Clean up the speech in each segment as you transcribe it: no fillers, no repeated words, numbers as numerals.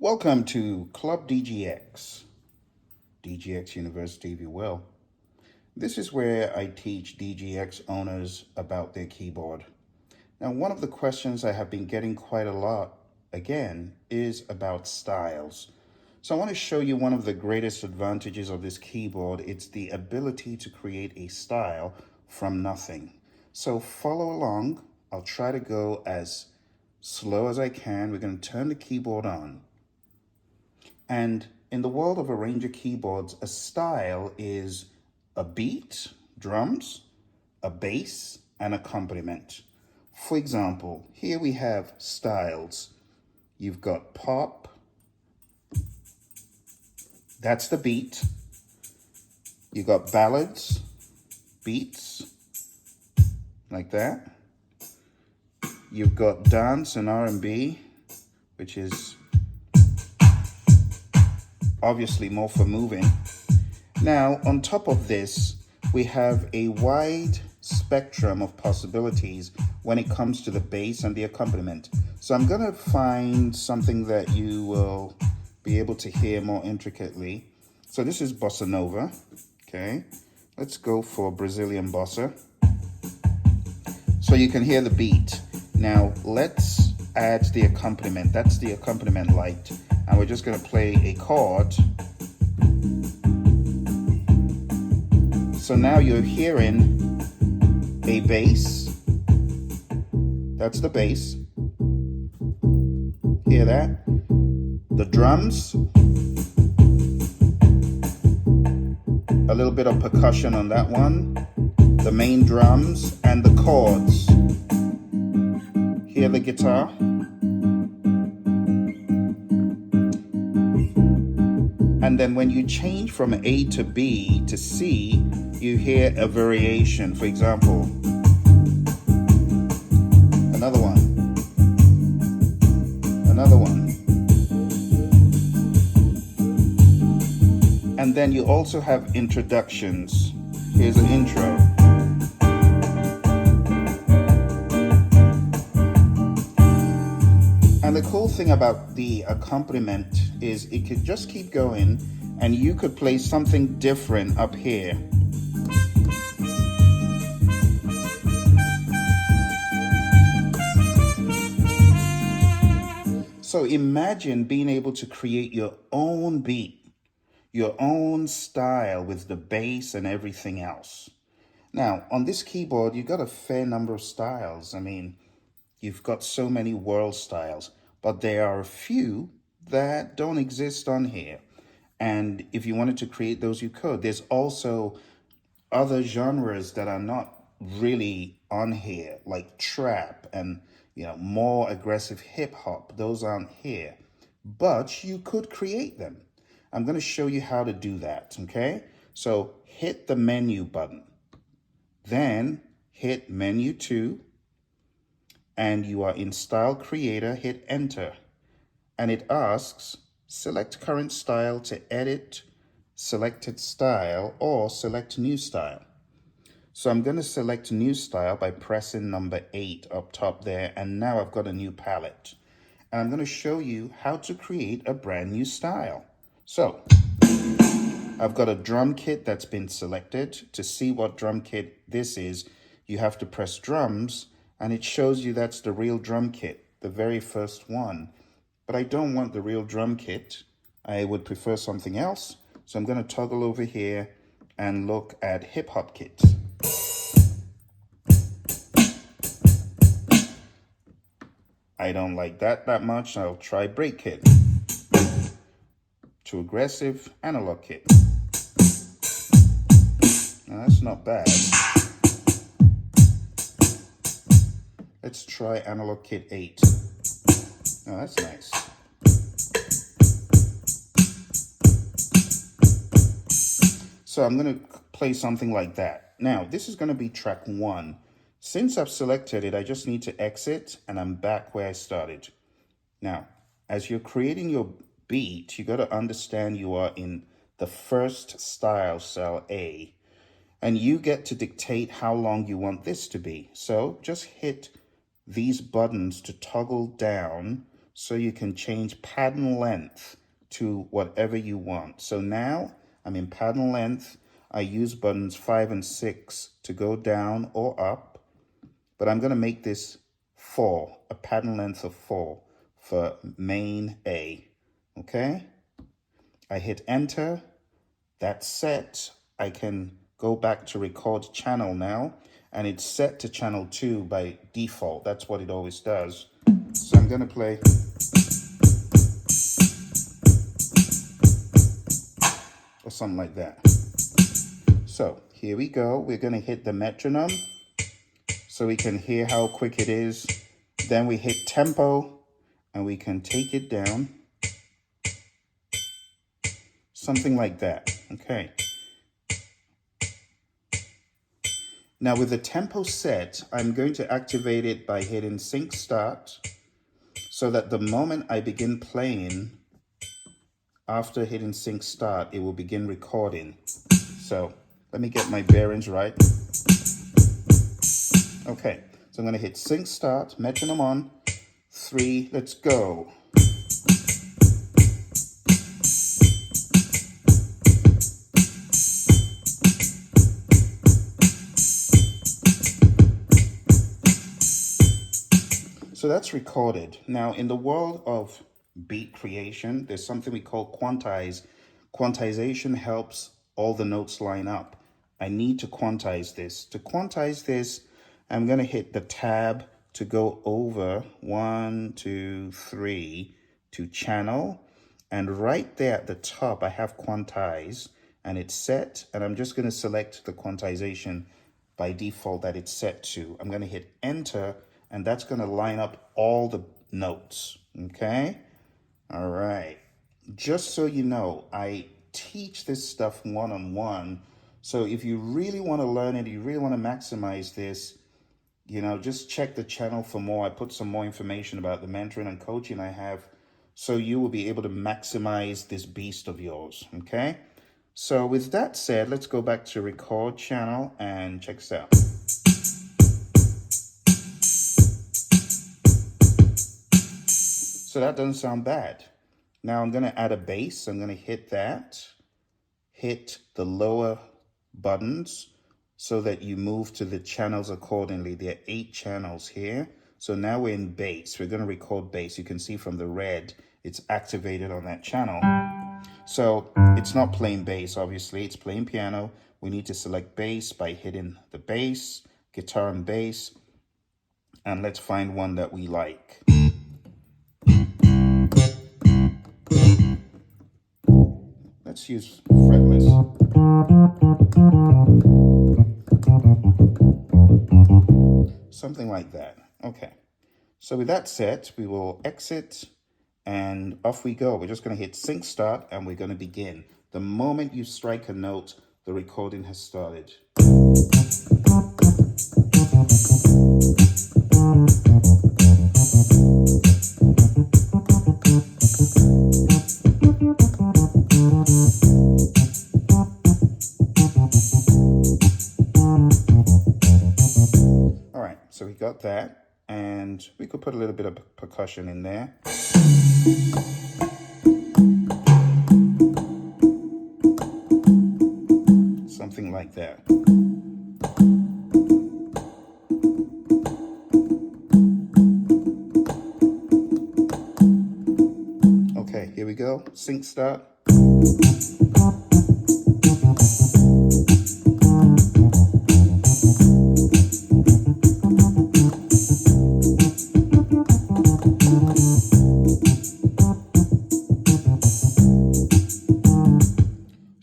Welcome to Club DGX, DGX University if you will. This is where I teach DGX owners about their keyboard. Now, one of the questions I have been getting quite a lot, again, is about styles. So I want to show you one of the greatest advantages of this keyboard. It's the ability to create a style from nothing. So follow along. I'll try to go as slow as I can. We're going to turn the keyboard on. And in the world of arranger keyboards, a style is a beat, drums, a bass, and accompaniment. For example, here we have styles. You've got pop, that's the beat. You got ballads, beats, like that. You've got dance and R&B, which is obviously more for moving. Now, on top of this, we have a wide spectrum of possibilities when it comes to the bass and the accompaniment. So I'm gonna find something that you will be able to hear more intricately. So this is bossa nova, okay? Let's go for Brazilian bossa. So you can hear the beat. Now let's add the accompaniment. That's the accompaniment light. And we're just gonna play a chord. So now you're hearing a bass. That's the bass. Hear that? The drums. A little bit of percussion on that one. The main drums and the chords. Hear the guitar. And then when you change from A to B to C, you hear a variation. For example, another one, another one. And then you also have introductions. Here's an intro. And the cool thing about the accompaniment is it could just keep going and you could play something different up here. So imagine being able to create your own beat, your own style with the bass and everything else. Now, on this keyboard, you've got a fair number of styles. I mean, you've got so many world styles, but there are a few that don't exist on here. And if you wanted to create those, you could. There's also other genres that are not really on here, like trap and more aggressive hip hop. Those aren't here, but you could create them. I'm going to show you how to do that, okay? So hit the menu button, then hit menu 2, and you are in Style Creator, hit Enter. And it asks, select current style to edit selected style or select new style. So I'm going to select new style by pressing number 8 up top there. And now I've got a new palette. And I'm going to show you how to create a brand new style. So I've got a drum kit that's been selected. To see what drum kit this is, you have to press drums and it shows you that's the real drum kit, the very first one. But I don't want the real drum kit. I would prefer something else. So I'm going to toggle over here and look at hip hop kit. I don't like that much. I'll try break kit. Too aggressive, analog kit. Now that's not bad. Let's try analog kit 8. Oh, that's nice. So I'm going to play something like that. Now, this is going to be track 1. Since I've selected it, I just need to exit and I'm back where I started. Now, as you're creating your beat, you got to understand you are in the first style, cell A, and you get to dictate how long you want this to be. So just hit these buttons to toggle down so you can change pattern length to whatever you want. So now I'm in pattern length. I use buttons 5 and 6 to go down or up, but I'm going to make this 4, a pattern length of 4 for main A. Okay? I hit enter. That's set. I can go back to record channel now, and it's set to channel 2 by default. That's what it always does. So I'm going to play. Or something like that. So here we go. We're going to hit the metronome so we can hear how quick it is. Then we hit tempo and we can take it down. Something like that. Okay. Now with the tempo set, I'm going to activate it by hitting sync start so that the moment I begin playing, after hitting sync start, it will begin recording. So let me get my bearings right. Okay, so I'm going to hit sync start, metronome on, 3, let's go. So that's recorded. Now in the world of beat creation, there's something we call quantize. Quantization helps all the notes line up. I need to quantize this. To quantize this, I'm going to hit the tab to go over 1, 2, 3 to channel. And right there at the top, I have quantize and it's set. And I'm just going to select the quantization by default that it's set to. I'm going to hit enter and that's going to line up all the notes. Okay. All right. Just so you know, I teach this stuff one-on-one. So if you really want to learn it, you really want to maximize this, you know, just check the channel for more. I put some more information about the mentoring and coaching I have, so you will be able to maximize this beast of yours. Okay. So with that said, let's go back to record channel and check this out. So that doesn't sound bad. Now I'm going to add a bass. I'm going to hit that, hit the lower buttons so that you move to the channels accordingly. There are 8 channels here. So now we're in bass. We're going to record bass. You can see from the red, it's activated on that channel. So it's not playing bass, obviously. It's playing piano. We need to select bass by hitting the bass, guitar and bass. And let's find one that we like. Let's use fretless. Something like that. Okay. So with that set, we will exit and off we go. We're just going to hit sync start and we're going to begin. The moment you strike a note, the recording has started. So we got that, and we could put a little bit of percussion in there. Something like that. Okay, here we go. Sync start.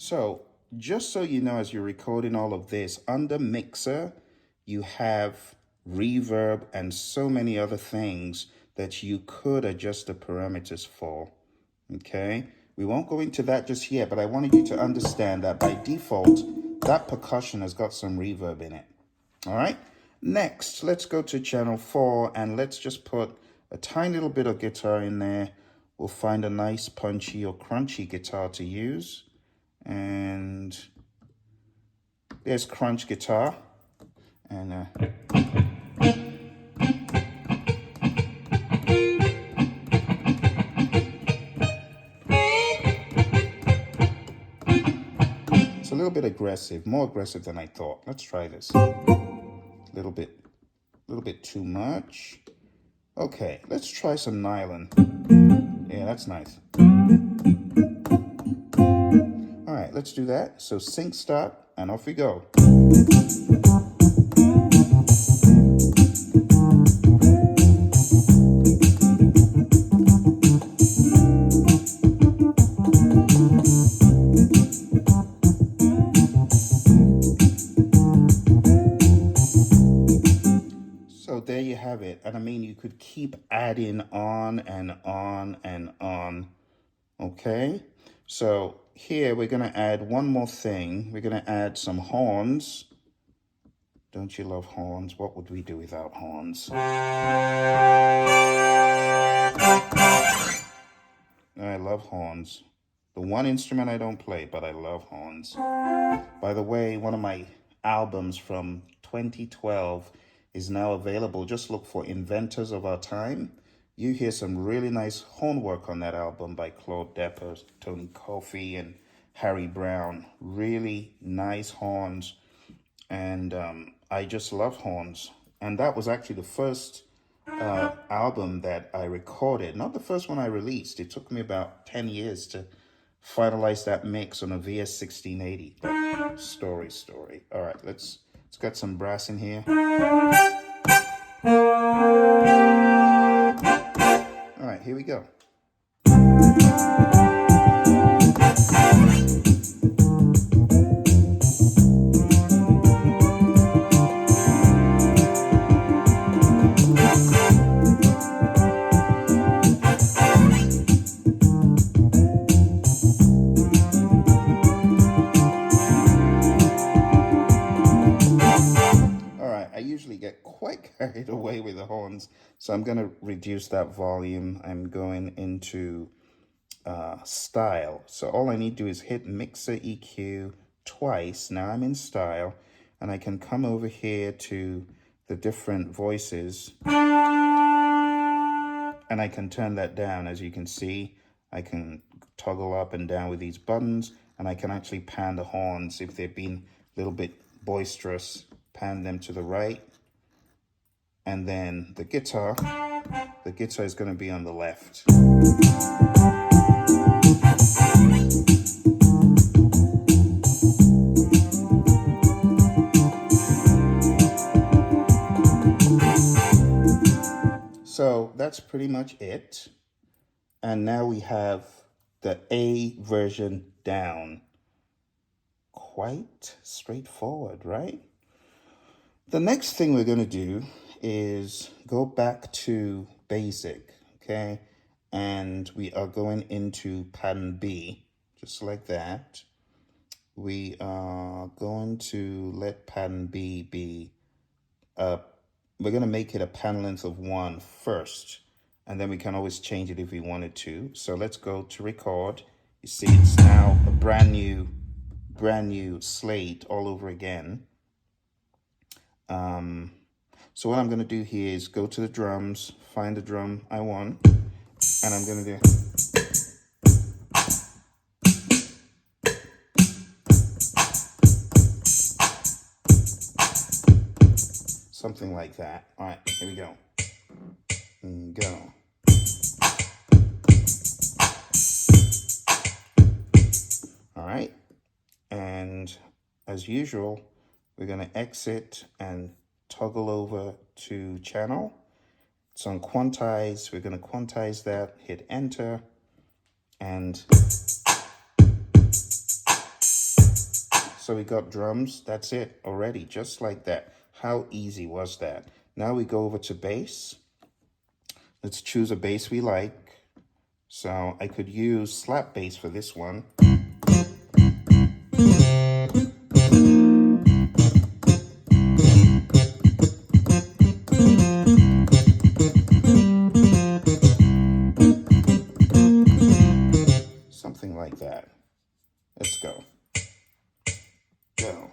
So, just so you know, as you're recording all of this, under Mixer, you have reverb and so many other things that you could adjust the parameters for, okay? We won't go into that just yet, but I wanted you to understand that by default, that percussion has got some reverb in it, all right? Next, let's go to channel 4 and let's just put a tiny little bit of guitar in there. We'll find a nice punchy or crunchy guitar to use. And there's crunch guitar, and little bit aggressive, more aggressive than I thought. Let's try this. A little bit too much. Okay, let's try some nylon. Yeah, that's nice. All right, let's do that. So sync start, and off we go. So there you have it. And I mean, you could keep adding on and on and on. Okay, so here we're going to add one more thing. We're going to add some horns. Don't you love horns? What would we do without horns? I love horns. The one instrument I don't play, but I love horns. By the way, one of my albums from 2012 is now available. Just look for Inventors of Our Time. You hear some really nice horn work on that album by Claude Deppers, Tony Coffey, and Harry Brown. Really nice horns. And I just love horns. And that was actually the first album that I recorded. Not the first one I released. It took me about 10 years to finalize that mix on a VS 1680. But story. All right, let's get some brass in here. All right, here we go. Get quite carried away with the horns, so I'm going to reduce that volume. I'm going into style. So all I need to do is hit mixer EQ twice. Now I'm in style, and I can come over here to the different voices, and I can turn that down. As you can see, I can toggle up and down with these buttons, and I can actually pan the horns if they've been a little bit boisterous, pan them to the right. And then the guitar is going to be on the left. So that's pretty much it. And now we have the A version down. Quite straightforward, right? The next thing we're going to do is go back to basic, okay? And we are going into pattern B, just like that. We are going to let pattern B be, we're going to make it a pattern length of 1 first, and then we can always change it if we wanted to. So let's go to record. You see it's now a brand new slate all over again. So what I'm going to do here is go to the drums, find the drum I want, and I'm going to do... something like that. All right, here we go. And go. All right, and as usual, we're going to exit and toggle over to channel. It's on quantize. We're going to quantize that, hit enter, and so we got drums. That's it already, just like that. How easy was that? Now we go over to bass. Let's choose a bass we like. So I could use slap bass for this one. Something like that. Let's go. Go.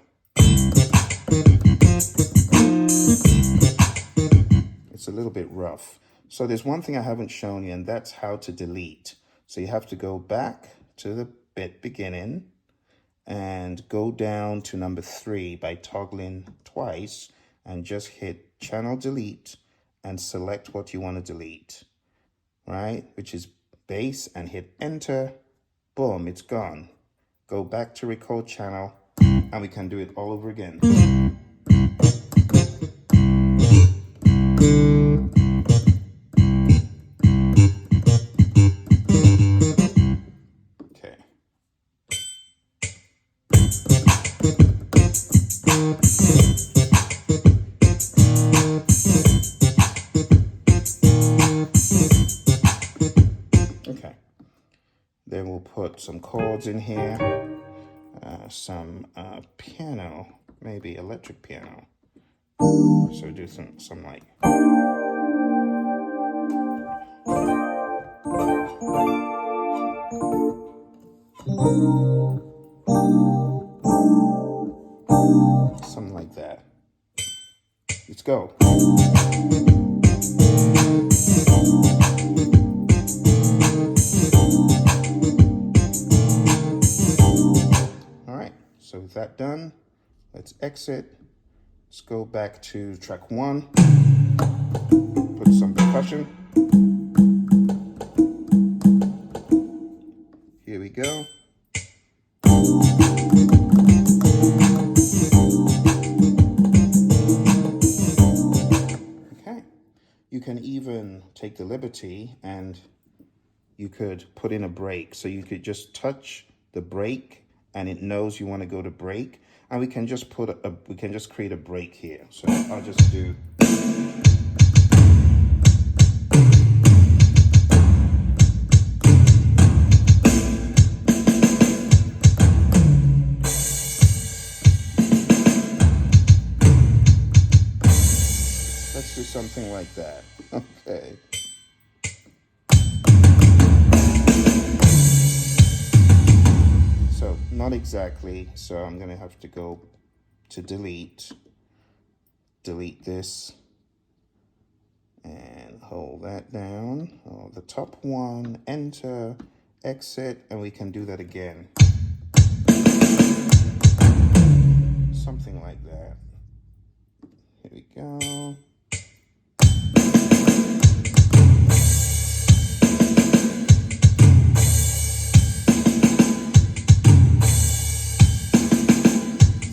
It's a little bit rough. So there's one thing I haven't shown you, and that's how to delete. So you have to go back to the bit beginning, and go down to number 3 by toggling twice and just hit channel delete and select what you want to delete, right? Which is bass, and hit enter. Boom, it's gone. Go back to record channel and we can do it all over again. Okay. Okay. Then we'll put some chords in here, some piano, maybe electric piano. So do some like. Something like that. Let's go. All right, so with that done, let's exit. Let's go back to track 1. Put some percussion. Here we go. Okay. You can even take the liberty and you could put in a break. So you could just touch the break and it knows you want to go to break. And we can just create a break here. So I'll just do. Let's do something like that. Okay. So not exactly. So I'm going to have to go to delete this and hold that down. Oh, the top one, enter, exit, and we can do that again. Something like that. Here we go.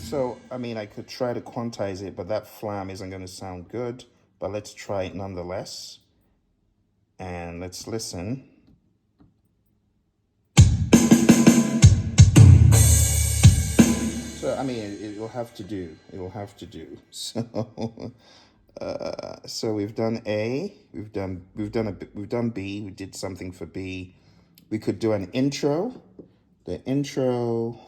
So, I mean, I could try to quantize it, but that flam isn't going to sound good. But let's try it nonetheless. And let's listen. So, I mean, it will have to do. It will have to do. So, so we've done A. We've done B. We did something for B. We could do an intro. The intro.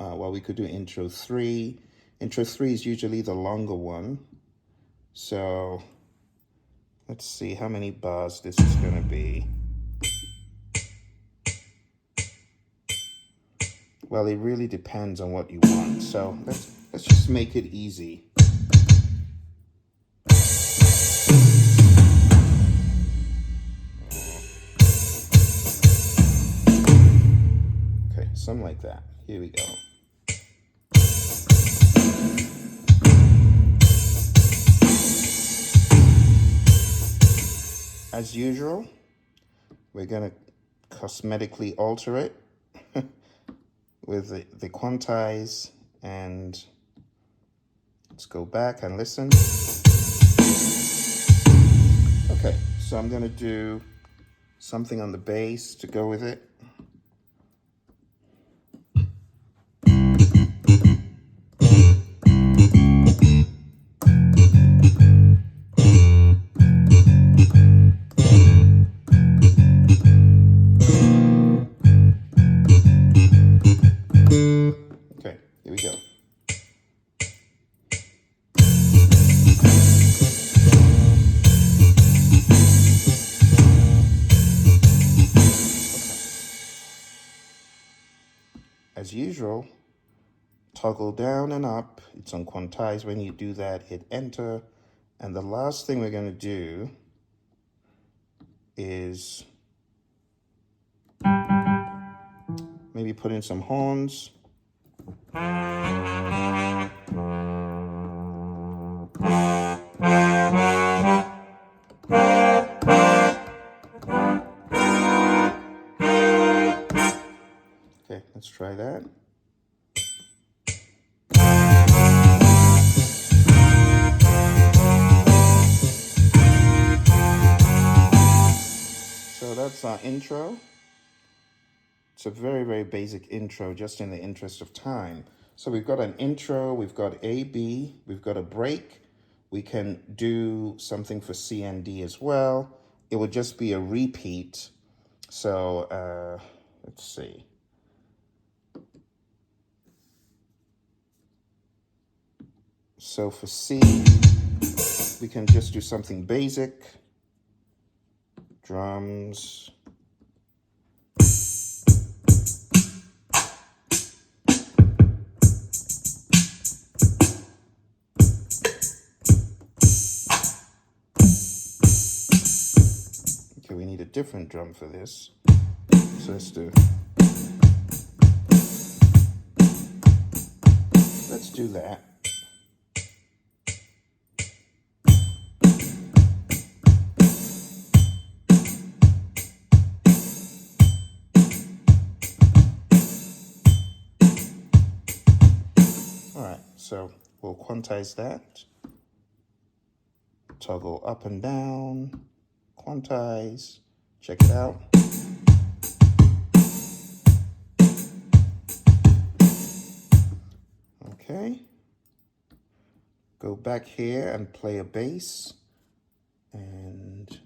Well, we could do intro 3. Intro 3 is usually the longer one. So let's see how many bars this is going to be. Well, it really depends on what you want. So let's just make it easy. Okay, something like that. Here we go. As usual, we're going to cosmetically alter it with the quantize, and let's go back and listen. Okay, so I'm going to do something on the bass to go with it. Okay, here we go. As usual, toggle down and up. It's on quantize. When you do that, hit enter. And the last thing we're going to do is maybe put in some horns. Okay, let's try that. So that's our intro. It's a very, very basic intro, just in the interest of time. So we've got an intro, we've got A, B, we've got a break. We can do something for C and D as well. It would just be a repeat. So let's see. So for C, we can just do something basic. Drums. Okay, we need a different drum for this. So let's do that. All right, so we'll quantize that. Toggle up and down, quantize, check it out. Okay. Go back here and play a bass. And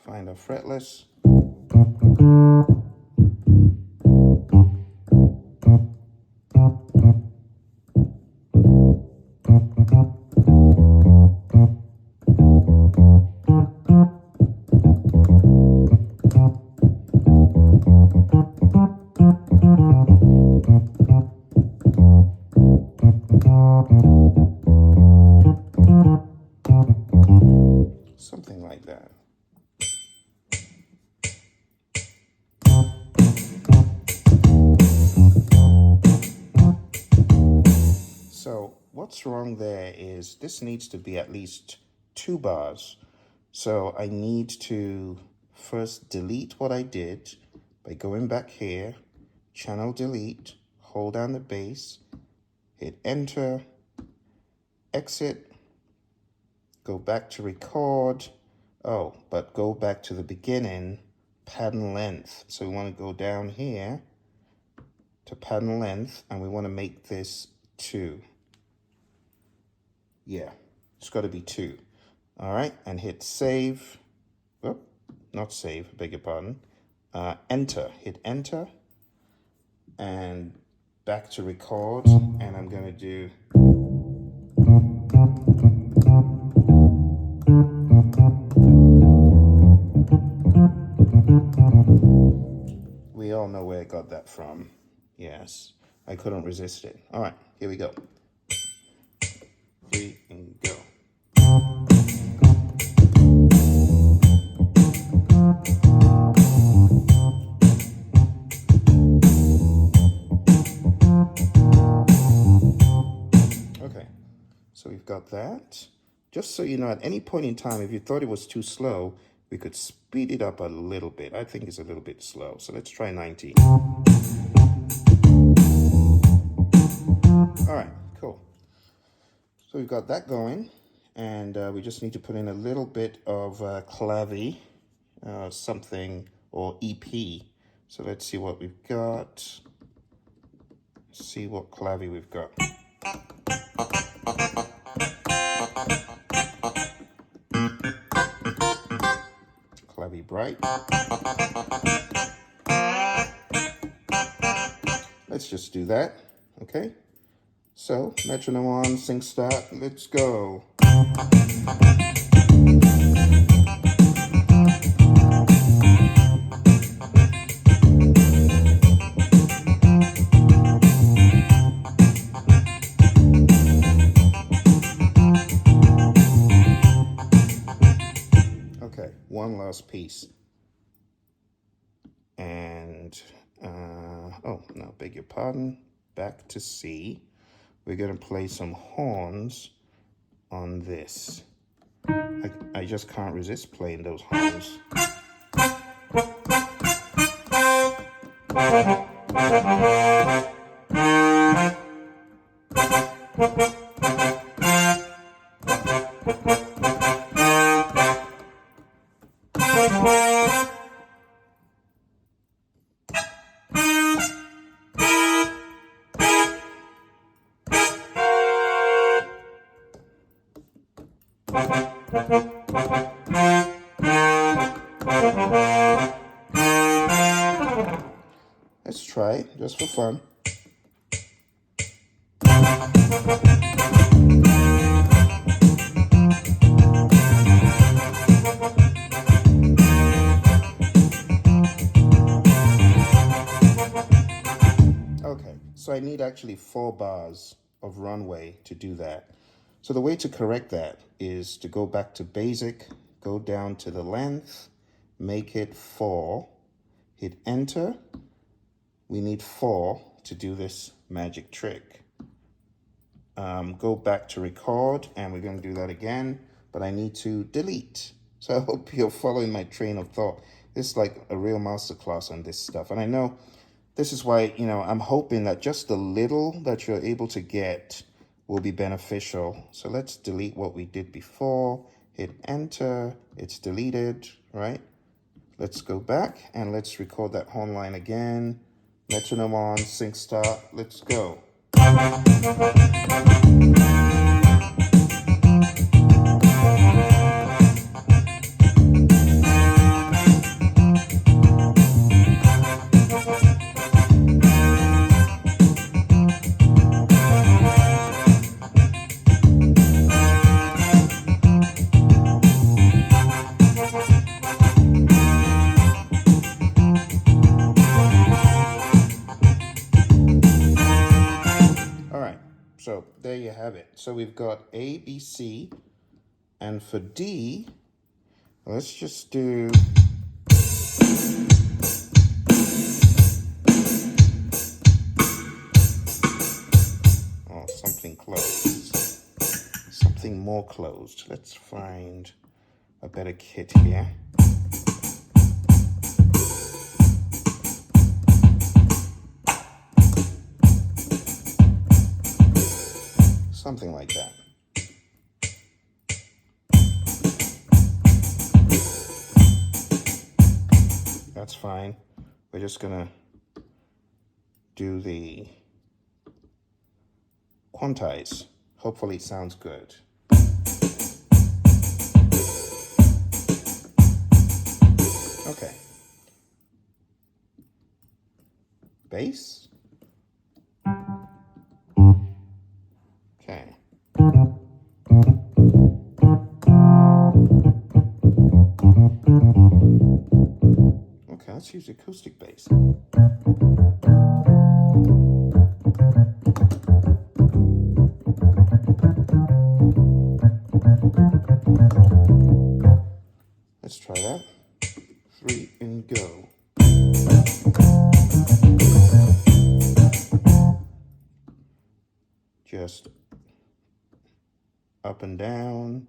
find a fretless. Something like that. So what's wrong there is this needs to be at least 2 bars. So I need to first delete what I did by going back here, channel delete, hold down the bass, hit enter, exit, go back to record. Oh, but go back to the beginning, pattern length. So we want to go down here to pattern length, and we want to make this 2. Yeah, it's got to be 2. All right, and hit save. Oh, not save, beg your pardon. Enter, hit enter, and back to record, and I'm going to do... We all know where I got that from. Yes, I couldn't resist it. All right, here we go. 3 and go. Okay, so we've got that. Just so you know, at any point in time, if you thought it was too slow, we could speed it up a little bit. I think it's a little bit slow. So let's try 90. All right, cool. So we've got that going, and we just need to put in a little bit of clavy, something, or EP. So let's see what we've got. See what clavy we've got. Clavy bright. Let's just do that, okay? So, metronome on, sync start, let's go. Okay, one last piece. And Oh, no, beg your pardon. Back to C. We're going to play some horns on this. I just can't resist playing those horns. Let's try it, just for fun. Okay, so I need actually 4 bars of runway to do that. So the way to correct that is to go back to basic, go down to the length, make it 4, hit enter. We need 4 to do this magic trick. Go back to record, and we're going to do that again, but I need to delete. So I hope you're following my train of thought. This is like a real masterclass on this stuff. And I know this is why, I'm hoping that just the little that you're able to get will be beneficial. So let's delete what we did before, hit enter, it's deleted, right? Let's go back and let's record that horn line again. Metronome on, sync start, let's go. So there you have it. So we've got A, B, C, and for D, let's just do something closed, something more closed. Let's find a better kit here. Something like that. That's fine. We're just gonna do the quantize. Hopefully it sounds good. Okay. Bass. Okay. Okay, let's use acoustic bass. Let's try that. 3 and go. Just up and down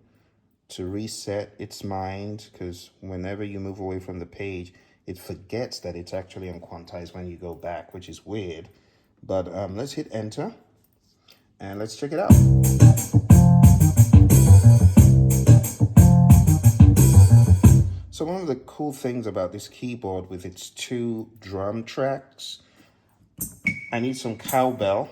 to reset its mind, because whenever you move away from the page, it forgets that it's actually on quantize when you go back, which is weird. But let's hit enter and let's check it out. So one of the cool things about this keyboard with its 2 drum tracks, I need some cowbell.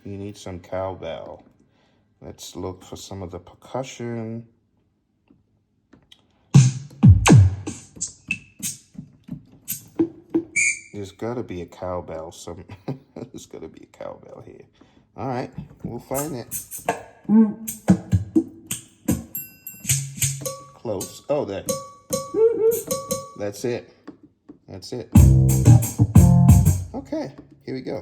You need some cowbell. Let's look for some of the percussion. There's gotta be a cowbell. There's gotta be a cowbell here. All right, we'll find it. Close. Oh, there. That's it. That's it. Okay, here we go.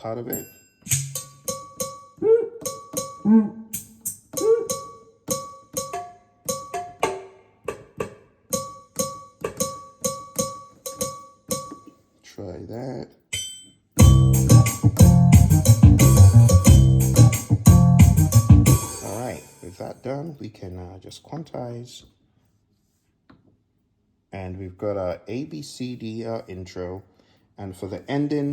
part of it. Try that. All right, with that done, we can just quantize. And we've got our A, B, C, D, our intro. And for the ending,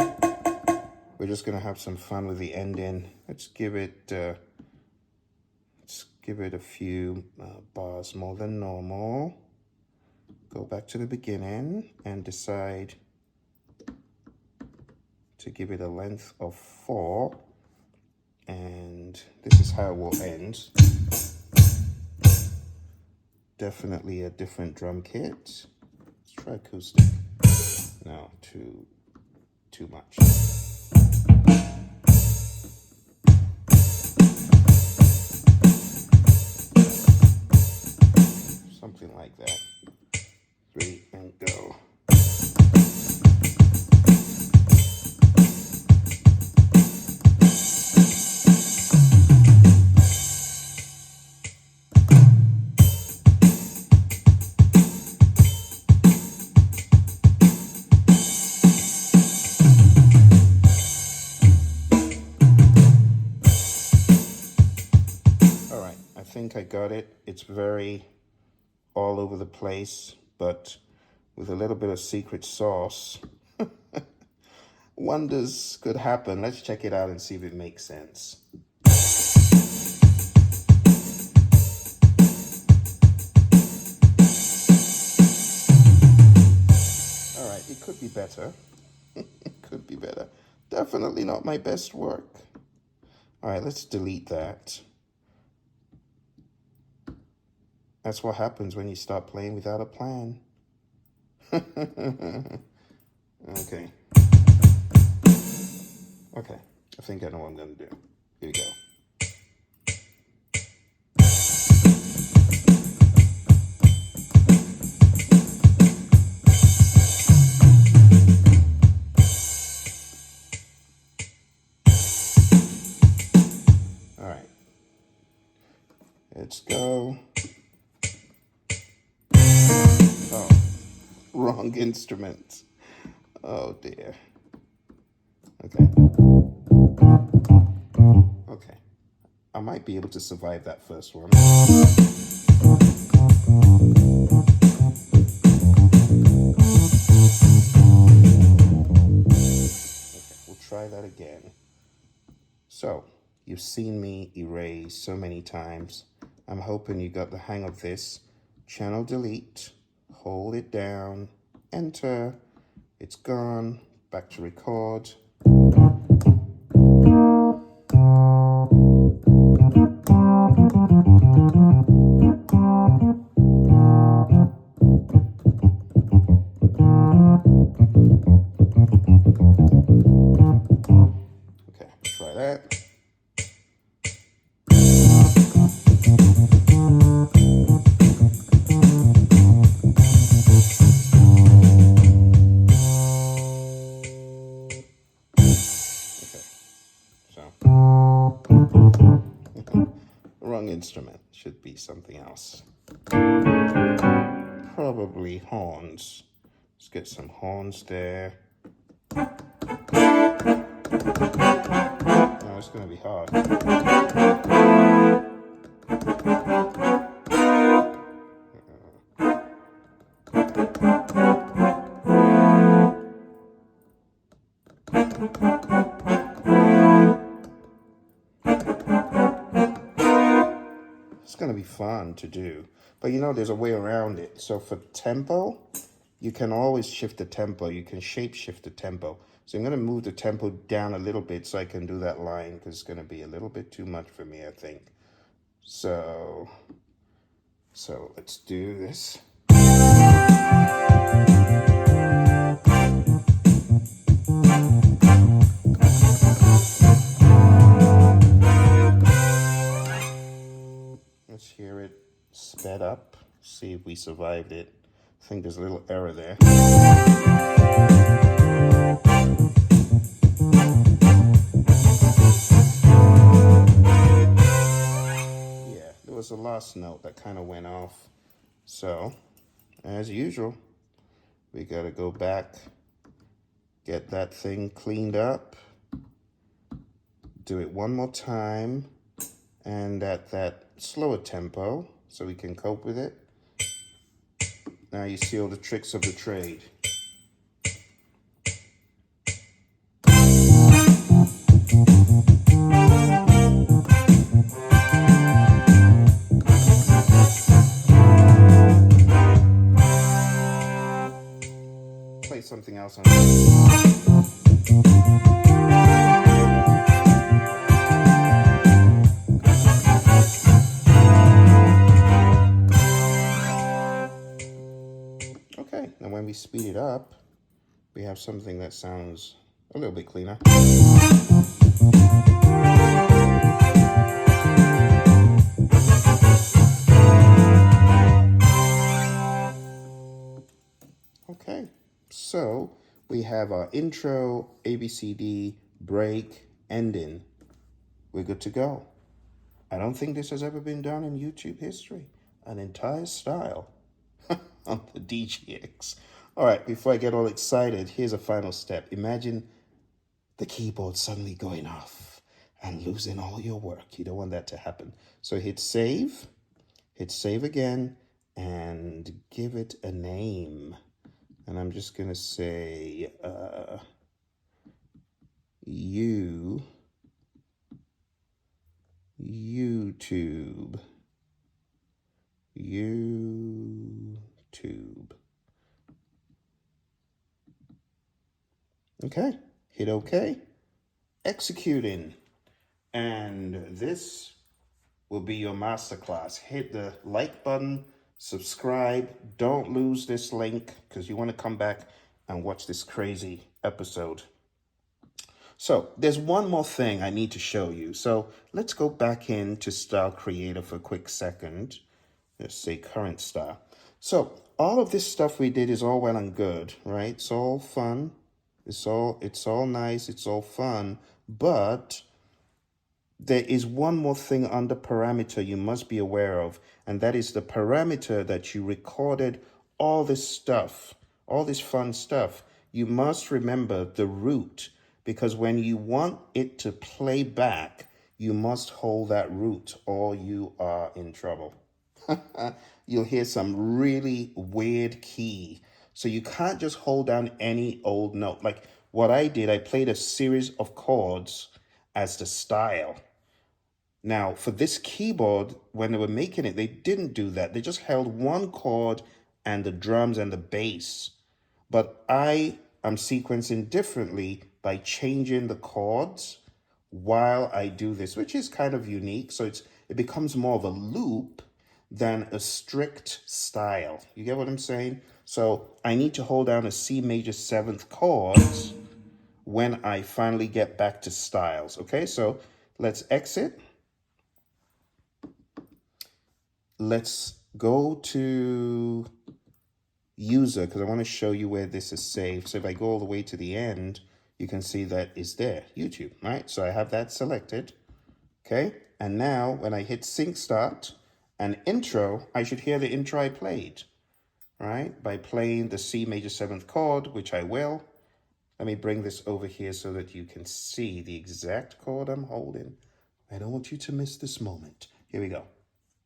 we're just gonna have some fun with the ending. Let's give it a few bars more than normal. Go back to the beginning and decide to give it a length of 4. And this is how it will end. Definitely a different drum kit. Let's try acoustic. No, too much. Something like that. 3 and go. I think I got it. It's very all over the place, but with a little bit of secret sauce, wonders could happen. Let's check it out and see if it makes sense. All right, it could be better. It could be better. Definitely not my best work. All right, let's delete that. That's what happens when you start playing without a plan. Okay. Okay, I think I know what I'm gonna do. Here we go. All right. Let's go. Oh, wrong instrument. Oh dear. Okay. Okay. I might be able to survive that first one. Okay, we'll try that again. So, you've seen me erase so many times. I'm hoping you got the hang of this. Channel delete, hold it down, enter, it's gone, back to record. Okay, try that. Wrong instrument. Should be something else. Probably horns. Let's get some horns there. No, it's going to be hard. It's going to be fun to do, but you know there's a way around it. So for tempo, you can always shift the tempo. You can shape shift the tempo. So I'm going to move the tempo down a little bit so I can do that line, because it's going to be a little bit too much for me, I think. So let's do this. Let's hear it sped up, see if we survived it. I think there's a little error there. the last note that kind of went off. So, as usual, we got to go back, get that thing cleaned up, do it one more time, and at that slower tempo so we can cope with it. Now you see all the tricks of the trade. Play something else on Okay, and when we speed it up, we have something that sounds a little bit cleaner. Okay, so we have our intro, ABCD, break, ending. We're good to go. I don't think this has ever been done in YouTube history. An entire style on the DGX. All right, before I get all excited, here's a final step. Imagine the keyboard suddenly going off and losing all your work. You don't want that to happen. So hit save again, and give it a name. And I'm just going to say YouTube. Okay, hit OK. Executing. And this will be your masterclass. Hit the like button, subscribe. Don't lose this link because you want to come back and watch this crazy episode. So there's one more thing I need to show you. So let's go back into Style Creator for a quick second. Let's say current style. So all of this stuff we did is all well and good, right? It's all fun. It's all nice. It's all fun. But there is one more thing under parameter you must be aware of, and that is the parameter that you recorded all this stuff, all this fun stuff. You must remember the root, because when you want it to play back, you must hold that root or you are in trouble. You'll hear some really weird key. So you can't just hold down any old note. Like what I did, I played a series of chords as the style. Now, for this keyboard, when they were making it, they didn't do that. They just held one chord and the drums and the bass. But I am sequencing differently by changing the chords while I do this, which is kind of unique. So it becomes more of a loop than a strict style. You get what I'm saying? So I need to hold down a C major 7th chords when I finally get back to styles. Okay, so let's exit. Let's go to user because I want to show you where this is saved. So if I go all the way to the end, you can see that it's there, YouTube, right? So I have that selected, okay? And now when I hit sync start and intro, I should hear the intro I played, right? By playing the C major 7th chord, which I will. Let me bring this over here so that you can see the exact chord I'm holding. I don't want you to miss this moment. Here we go.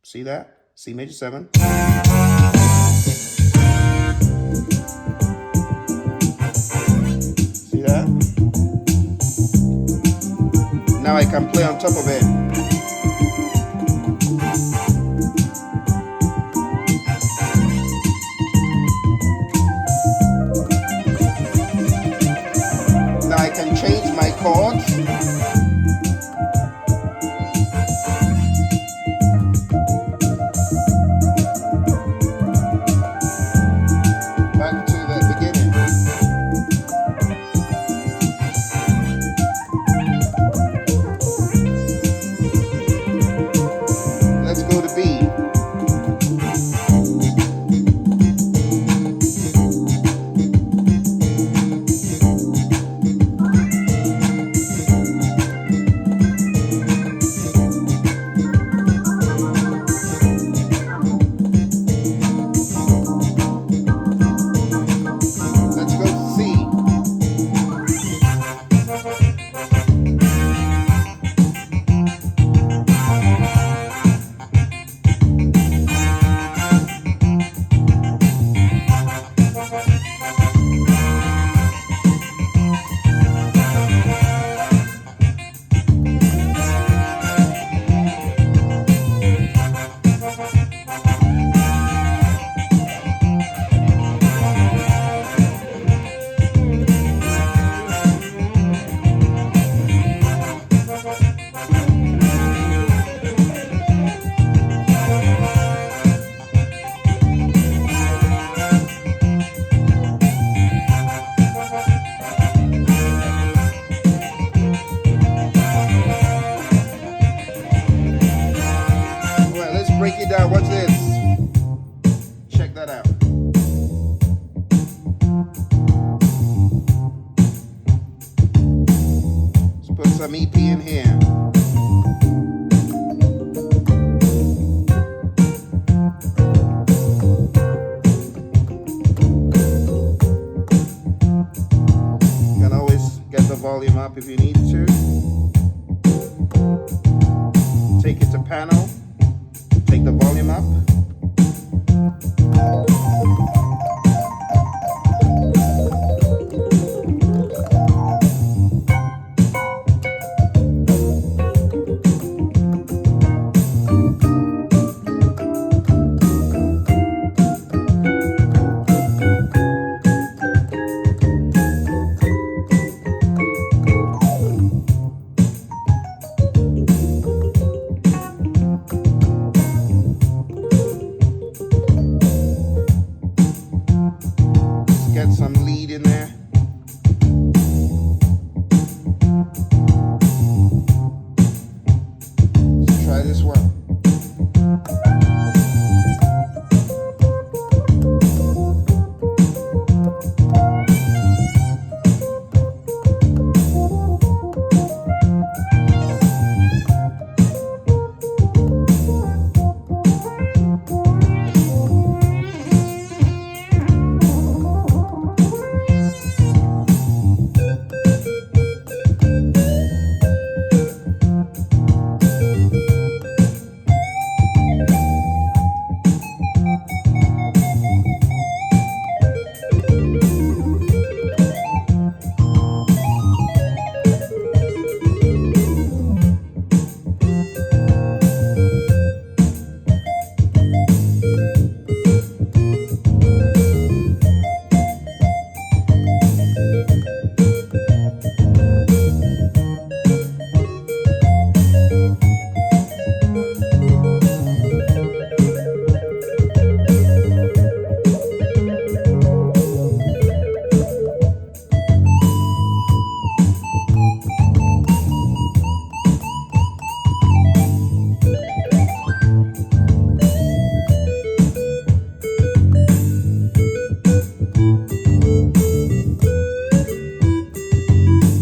See that? C major 7. See that? Now I can play on top of it. Now I can change my chords. Back to the beginning. some EP in here. You can always get the volume up if you need to. Take it to panel, take the volume up. Get some lead in there. Let's try this one.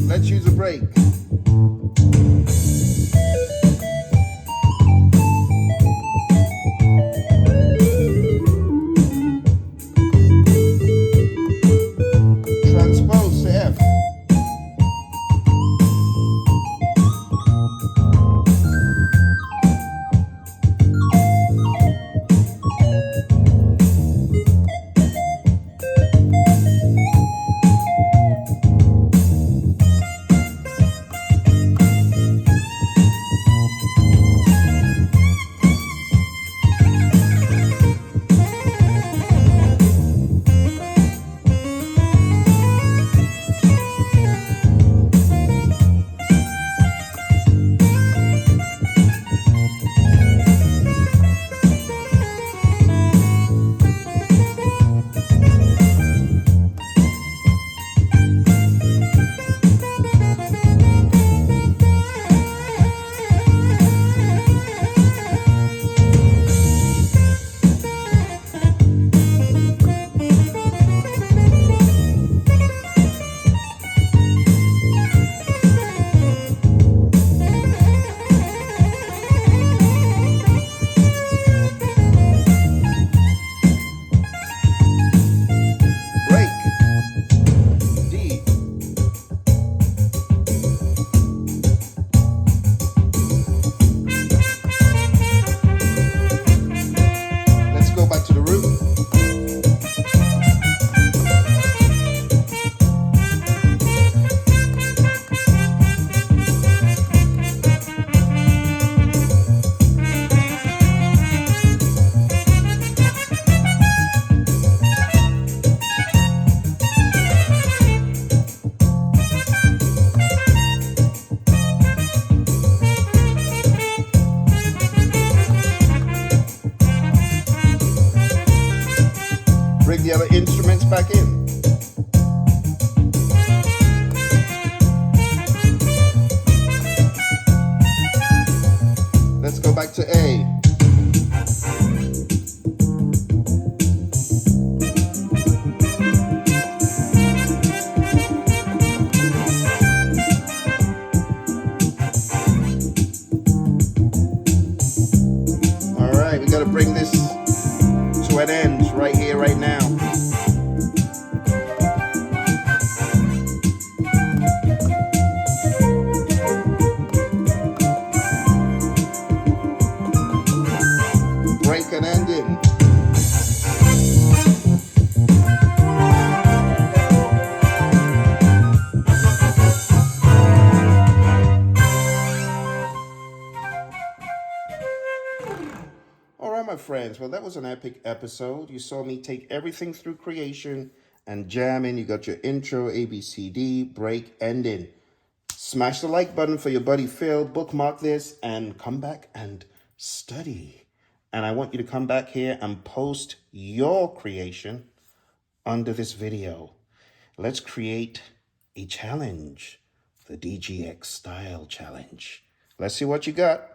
Let's use a break. Transpose to F. Bring the other instruments back in. Let's go back to A. friends. Well, that was an epic episode. You saw me take everything through creation and jam in. You got your intro, A, B, C, D, break, ending. Smash the like button for your buddy Phil. Bookmark this and come back and study. And I want you to come back here and post your creation under this video. Let's create a challenge, the DGX style challenge. Let's see what you got.